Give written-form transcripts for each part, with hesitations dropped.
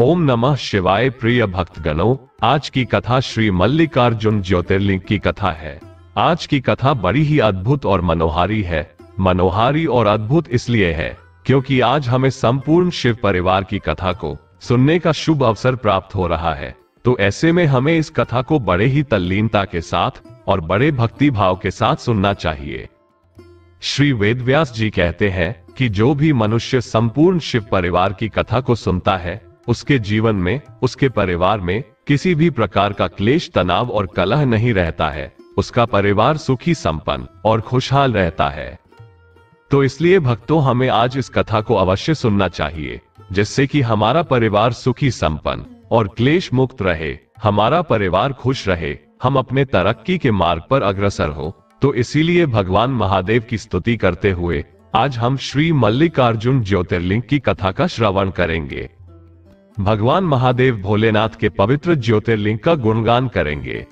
ओम नमः शिवाय। प्रिय भक्तगणों, आज की कथा श्री मल्लिकार्जुन ज्योतिर्लिंग की कथा है। आज की कथा बड़ी ही अद्भुत और मनोहारी है। मनोहारी और अद्भुत इसलिए है क्योंकि आज हमें संपूर्ण शिव परिवार की कथा को सुनने का शुभ अवसर प्राप्त हो रहा है। तो ऐसे में हमें इस कथा को बड़े ही तल्लीनता के साथ और बड़े भक्ति भाव के साथ सुनना चाहिए। श्री वेदव्यास जी कहते हैं कि जो भी मनुष्य संपूर्ण शिव परिवार की कथा को सुनता है, उसके जीवन में, उसके परिवार में किसी भी प्रकार का क्लेश, तनाव और कलह नहीं रहता है। उसका परिवार सुखी, संपन्न और खुशहाल रहता है। तो इसलिए भक्तों, हमें आज इस कथा को अवश्य सुनना चाहिए, जिससे कि हमारा परिवार सुखी, संपन्न और क्लेश मुक्त रहे, हमारा परिवार खुश रहे, हम अपने तरक्की के मार्ग पर अग्रसर हो। तो इसीलिए भगवान महादेव की स्तुति करते हुए आज हम श्री मल्लिकार्जुन ज्योतिर्लिंग की कथा का श्रवण करेंगे। भगवान महादेव भोलेनाथ के पवित्र ज्योतिर्लिंग का गुणगान करेंगे।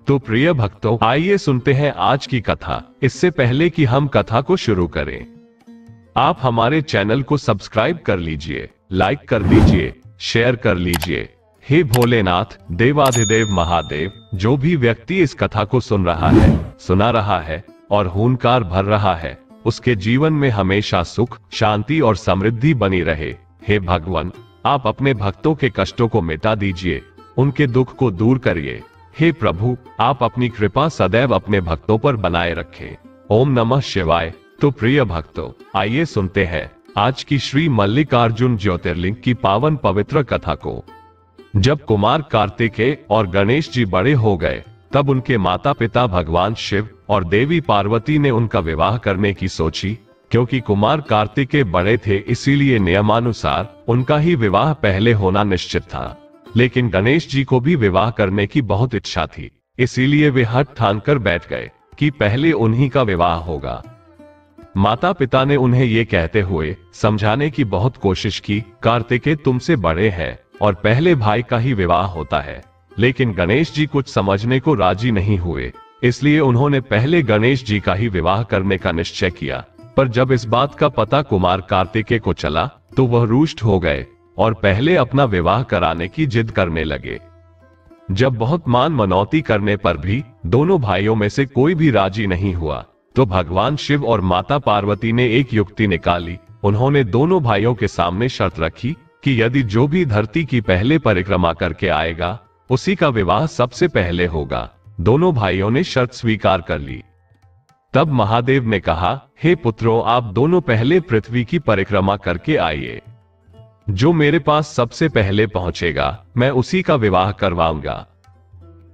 तो प्रिय भक्तों, आइए सुनते हैं आज की कथा। इससे पहले कि हम कथा को शुरू करें, आप हमारे चैनल को सब्सक्राइब कर लीजिए, लाइक कर दीजिए, शेयर कर लीजिए। हे भोलेनाथ, देवाधिदेव महादेव, जो भी व्यक्ति इस कथा को सुन रहा है, सुना रहा है और हुंकार भर रहा है, उसके जीवन में हमेशा सुख, शांति और समृद्धि बनी रहे। हे भगवान, आप अपने भक्तों के कष्टों को मिटा दीजिए, उनके दुख को दूर करिए। हे प्रभु, आप अपनी कृपा सदैव अपने भक्तों पर बनाए रखें। ओम नमः शिवाय। तो प्रिय भक्तों, आइए सुनते हैं आज की श्री मल्लिकार्जुन ज्योतिर्लिंग की पावन पवित्र कथा को। जब कुमार कार्तिकेय और गणेश जी बड़े हो गए, तब उनके माता पिता भगवान शिव और देवी पार्वती ने उनका विवाह करने की सोची। क्योंकि कुमार कार्तिकेय बड़े थे, इसीलिए नियमानुसार उनका ही विवाह पहले होना निश्चित था। लेकिन गणेश जी को भी विवाह करने की बहुत इच्छा थी, इसीलिए वे हठ ठान कर बैठ गए कि पहले उन्हीं का विवाह होगा। माता पिता ने उन्हें ये कहते हुए समझाने की बहुत कोशिश की, कार्तिकेय तुमसे बड़े हैं और पहले भाई का ही विवाह होता है। लेकिन गणेश जी कुछ समझने को राजी नहीं हुए, इसलिए उन्होंने पहले गणेश जी का ही विवाह करने का निश्चय किया। पर जब इस बात का पता कुमार कार्तिकेय को चला, तो वह रुष्ट हो गए और पहले अपना विवाह कराने की जिद करने लगे। जब बहुत मान मनौती करने पर भी दोनों भाइयों में से कोई भी राजी नहीं हुआ, तो भगवान शिव और माता पार्वती ने एक युक्ति निकाली। उन्होंने दोनों भाइयों के सामने शर्त रखी कि यदि जो भी धरती की पहले परिक्रमा करके आएगा, उसी का विवाह सबसे पहले होगा। दोनों भाइयों ने शर्त स्वीकार कर ली। तब महादेव ने कहा, हे पुत्रों, आप दोनों पहले पृथ्वी की परिक्रमा करके आइए। जो मेरे पास सबसे पहले पहुंचेगा, मैं उसी का विवाह करवाऊंगा।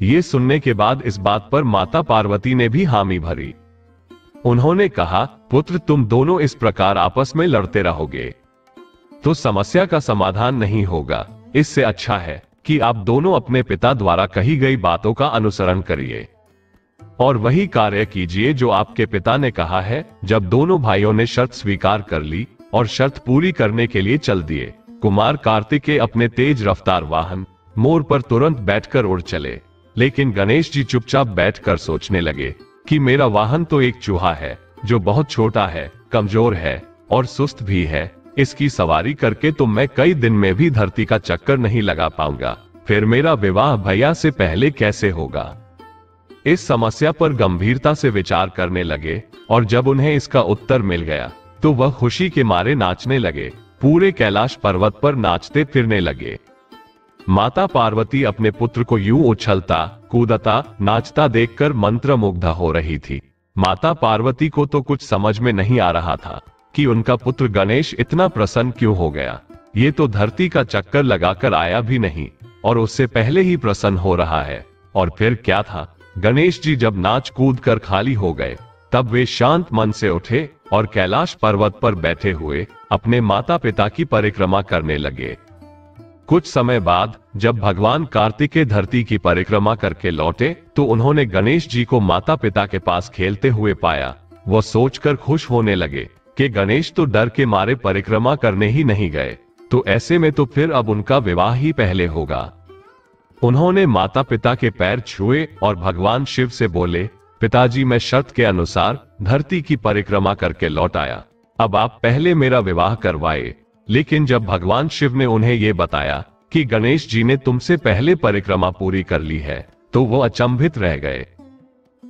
ये सुनने के बाद इस बात पर माता पार्वती ने भी हामी भरी। उन्होंने कहा, पुत्र, तुम दोनों इस प्रकार आपस में लड़ते रहोगे तो समस्या का समाधान नहीं होगा। इससे अच्छा है कि आप दोनों अपने पिता द्वारा कही गई बातों का अनुसरण करिए और वही कार्य कीजिए जो आपके पिता ने कहा है। जब दोनों भाइयों ने शर्त स्वीकार कर ली और शर्त पूरी करने के लिए चल दिए, कुमार कार्तिकेय अपने तेज रफ्तार वाहन मोर पर तुरंत बैठकर उड़ चले। लेकिन गणेश जी चुपचाप बैठकर सोचने लगे कि मेरा वाहन तो एक चूहा है, जो बहुत छोटा है, कमजोर है और सुस्त भी है। इसकी सवारी करके तो मैं कई दिन में भी धरती का चक्कर नहीं लगा पाऊंगा। फिर मेरा विवाह भैया से पहले कैसे होगा? इस समस्या पर गंभीरता से विचार करने लगे और जब उन्हें इसका उत्तर मिल गया, तो वह खुशी के मारे नाचने लगे। पूरे कैलाश पर्वत पर नाचते फिरने लगे। माता पार्वती अपने पुत्र को यूं उछलता, कूदता, नाचता देखकर मंत्रमुग्ध हो रही थी। माता पार्वती को तो कुछ समझ में नहीं आ रहा था कि उनका पुत्र गणेश इतना प्रसन्न क्यों हो गया। ये तो धरती का चक्कर लगाकर आया भी नहीं और उससे पहले ही प्रसन्न हो रहा है। और फिर क्या था, गणेश जी जब नाच कूद कर खाली हो गए, तब वे शांत मन से उठे और कैलाश पर्वत पर बैठे हुए अपने माता पिता की परिक्रमा करने लगे। कुछ समय बाद जब भगवान कार्तिकेय धरती की परिक्रमा करके लौटे, तो उन्होंने गणेश जी को माता पिता के पास खेलते हुए पाया। वो सोचकर खुश होने लगे कि गणेश तो डर के मारे परिक्रमा करने ही नहीं गए, तो ऐसे में तो फिर अब उनका विवाह ही पहले होगा। उन्होंने माता पिता के पैर छुए और भगवान शिव से बोले, पिताजी, मैं शर्त के अनुसार धरती की परिक्रमा करके लौट आया। अब आप पहले मेरा विवाह करवाए। लेकिन जब भगवान शिव ने उन्हें यह बताया कि गणेश जी ने तुमसे पहले परिक्रमा पूरी कर ली है, तो वो अचंभित रह गए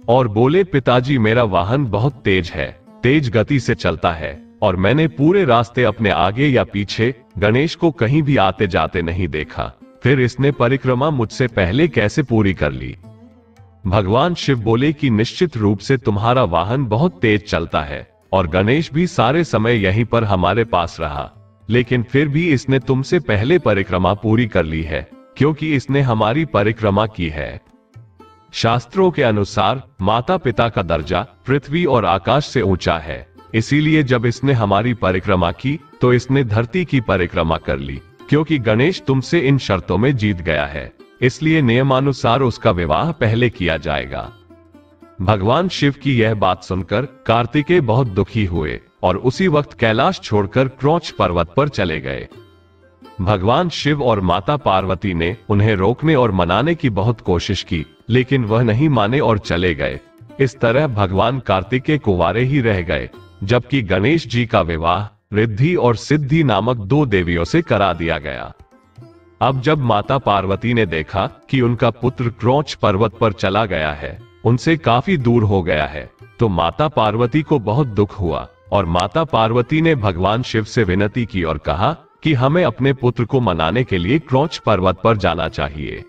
और बोले, पिताजी मेरा वाहन बहुत तेज है, तेज गति से चलता है और मैंने पूरे रास्ते अपने आगे या पीछे गणेश को कहीं भी आते जाते नहीं देखा, फिर इसने परिक्रमा मुझसे पहले कैसे पूरी कर ली। भगवान शिव बोले कि निश्चित रूप से तुम्हारा वाहन बहुत तेज चलता है और गणेश भी सारे समय यहीं पर हमारे पास रहा, लेकिन फिर भी इसने तुमसे पहले परिक्रमा पूरी कर ली है, क्योंकि इसने हमारी परिक्रमा की है। शास्त्रों के अनुसार माता पिता का दर्जा पृथ्वी और आकाश से ऊंचा है, इसीलिए जब इसने हमारी परिक्रमा की तो इसने धरती की परिक्रमा कर ली, क्योंकि गणेश तुमसे इन शर्तों में जीत गया है, इसलिए नियमानुसार उसका विवाह पहले किया जाएगा। भगवान शिव की यह बात सुनकर कार्तिकेय बहुत दुखी हुए और उसी वक्त कैलाश छोड़कर क्रौंच पर्वत पर चले गए। भगवान शिव और माता पार्वती ने उन्हें रोकने और मनाने की बहुत कोशिश की, लेकिन वह नहीं माने और चले गए। इस तरह भगवान कार्तिकेय कुंवारे ही रह गए, जबकि गणेश जी का विवाह रिद्धि और सिद्धि नामक दो देवियों से करा दिया गया। अब जब माता पार्वती ने देखा कि उनका पुत्र क्रौंच पर्वत पर चला गया है, उनसे काफी दूर हो गया है, तो माता पार्वती को बहुत दुख हुआ और माता पार्वती ने भगवान शिव से विनती की और कहा कि हमें अपने पुत्र को मनाने के लिए क्रौंच पर्वत पर जाना चाहिए।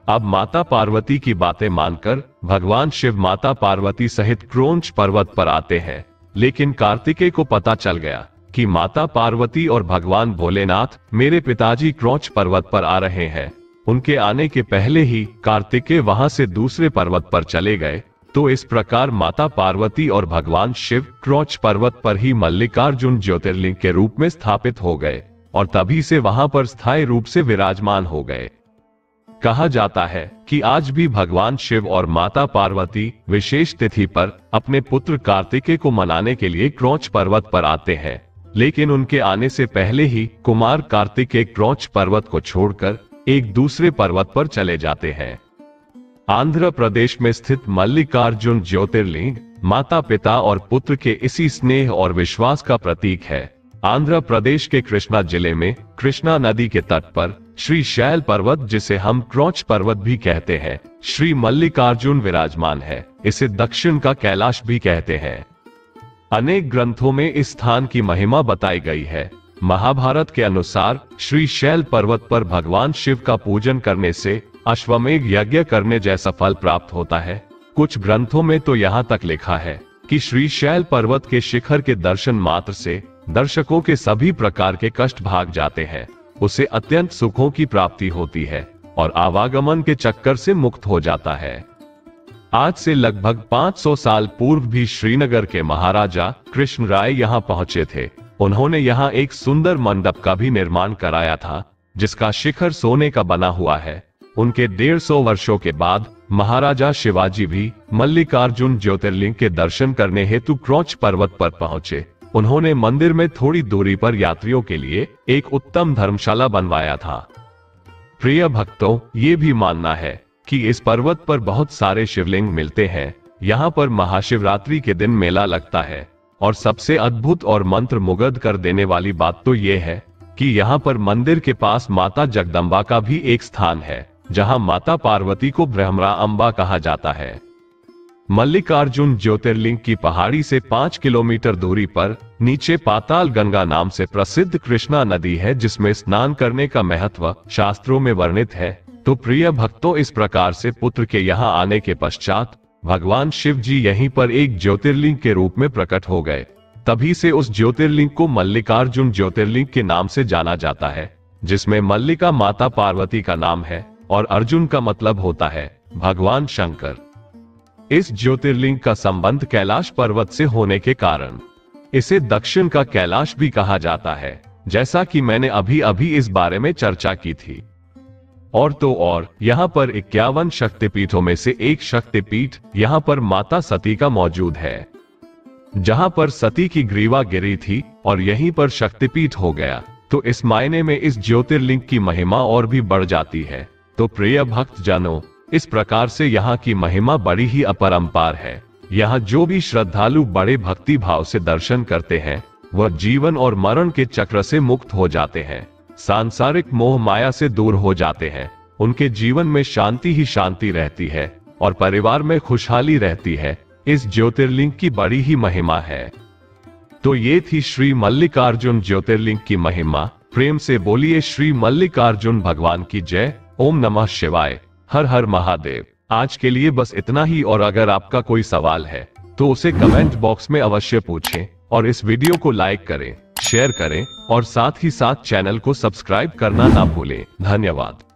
अब माता पार्वती की बातें मानकर भगवान शिव माता पार्वती सहित क्रौंच पर्वत पर आते हैं, लेकिन कार्तिकेय को पता चल गया कि माता पार्वती और भगवान भोलेनाथ मेरे पिताजी क्रौंच पर्वत पर आ रहे हैं। उनके आने के पहले ही कार्तिकेय वहां से दूसरे पर्वत पर चले गए, तो इस प्रकार माता पार्वती और भगवान शिव क्रौंच पर्वत पर ही मल्लिकार्जुन ज्योतिर्लिंग के रूप में स्थापित हो गए और तभी से वहां पर स्थायी रूप से विराजमान हो गए। कहा जाता है कि आज भी भगवान शिव और माता पार्वती विशेष तिथि पर अपने पुत्र कार्तिकेय को मनाने के लिए क्रौंच पर्वत पर आते हैं, लेकिन उनके आने से पहले ही कुमार कार्तिकेय क्रौंच पर्वत को छोड़कर एक दूसरे पर्वत पर चले जाते हैं। आंध्र प्रदेश में स्थित मल्लिकार्जुन ज्योतिर्लिंग माता पिता और पुत्र के इसी स्नेह और विश्वास का प्रतीक है। आंध्र प्रदेश के कृष्णा जिले में कृष्णा नदी के तट पर श्री शैल पर्वत, जिसे हम क्रौंच पर्वत भी कहते हैं, श्री मल्लिकार्जुन विराजमान है। इसे दक्षिण का कैलाश भी कहते हैं। अनेक ग्रंथों में इस स्थान की महिमा बताई गई है। महाभारत के अनुसार श्री शैल पर्वत पर भगवान शिव का पूजन करने से अश्वमेध यज्ञ करने जैसा फल प्राप्त होता है। कुछ ग्रंथों में तो यहाँ तक लिखा है कि श्री शैल पर्वत के शिखर के दर्शन मात्र से दर्शकों के सभी प्रकार के कष्ट भाग जाते हैं, उसे अत्यंत सुखों की प्राप्ति होती है और आवागमन के चक्कर से मुक्त हो जाता है। आज से लगभग 500 साल पूर्व भी श्रीनगर के महाराजा कृष्ण राय यहाँ पहुंचे थे। उन्होंने यहाँ एक सुंदर मंडप का भी निर्माण कराया था, जिसका शिखर सोने का बना हुआ है। उनके 150 वर्षों के बाद महाराजा शिवाजी भी मल्लिकार्जुन ज्योतिर्लिंग के दर्शन करने हेतु क्रौंच पर्वत पर पहुंचे। उन्होंने मंदिर में थोड़ी दूरी पर यात्रियों के लिए एक उत्तम धर्मशाला बनवाया था। प्रिय भक्तों, ये भी मानना है कि इस पर्वत पर बहुत सारे शिवलिंग मिलते हैं। यहाँ पर महाशिवरात्रि के दिन मेला लगता है और सबसे अद्भुत और मंत्र मुग्ध कर देने वाली बात तो ये है कि यहाँ पर मंदिर के पास माता जगदम्बा का भी एक स्थान है, जहाँ माता पार्वती को ब्रह्मरा अम्बा कहा जाता है। मल्लिकार्जुन ज्योतिर्लिंग की पहाड़ी से 5 किलोमीटर दूरी पर नीचे पाताल गंगा नाम से प्रसिद्ध कृष्णा नदी है, जिसमें स्नान करने का महत्व शास्त्रों में वर्णित है। तो प्रिय भक्तों, इस प्रकार से पुत्र के यहाँ आने के पश्चात भगवान शिव जी यहीं पर एक ज्योतिर्लिंग के रूप में प्रकट हो गए। तभी से उस ज्योतिर्लिंग को मल्लिकार्जुन ज्योतिर्लिंग के नाम से जाना जाता है, जिसमें मल्लिका माता पार्वती का नाम है और अर्जुन का मतलब होता है भगवान शंकर। इस ज्योतिर्लिंग का संबंध कैलाश पर्वत से होने के कारण इसे दक्षिण का कैलाश भी कहा जाता है, जैसा कि मैंने अभी अभी इस बारे में चर्चा की थी। और तो और यहाँ पर 51 शक्तिपीठों में से एक शक्तिपीठ यहाँ पर माता सती का मौजूद है, जहाँ पर सती की ग्रीवा गिरी थी और यहीं पर शक्तिपीठ हो गया। तो इस मायने में इस ज्योतिर्लिंग की महिमा और भी बढ़ जाती है। तो प्रिय भक्त जनों, इस प्रकार से यहाँ की महिमा बड़ी ही अपरंपार है। यहाँ जो भी श्रद्धालु बड़े भक्ति भाव से दर्शन करते हैं, वह जीवन और मरण के चक्र से मुक्त हो जाते हैं। सांसारिक मोह माया से दूर हो जाते हैं, उनके जीवन में शांति ही शांति रहती है और परिवार में खुशहाली रहती है। इस ज्योतिर्लिंग की बड़ी ही महिमा है। तो ये थी श्री मल्लिकार्जुन ज्योतिर्लिंग की महिमा। प्रेम से बोलिए श्री मल्लिकार्जुन भगवान की जय। ओम नमः शिवाय। हर हर महादेव। आज के लिए बस इतना ही, और अगर आपका कोई सवाल है तो उसे कमेंट बॉक्स में अवश्य पूछें और इस वीडियो को लाइक करें, शेयर करें और साथ ही साथ चैनल को सब्सक्राइब करना ना भूलें। धन्यवाद।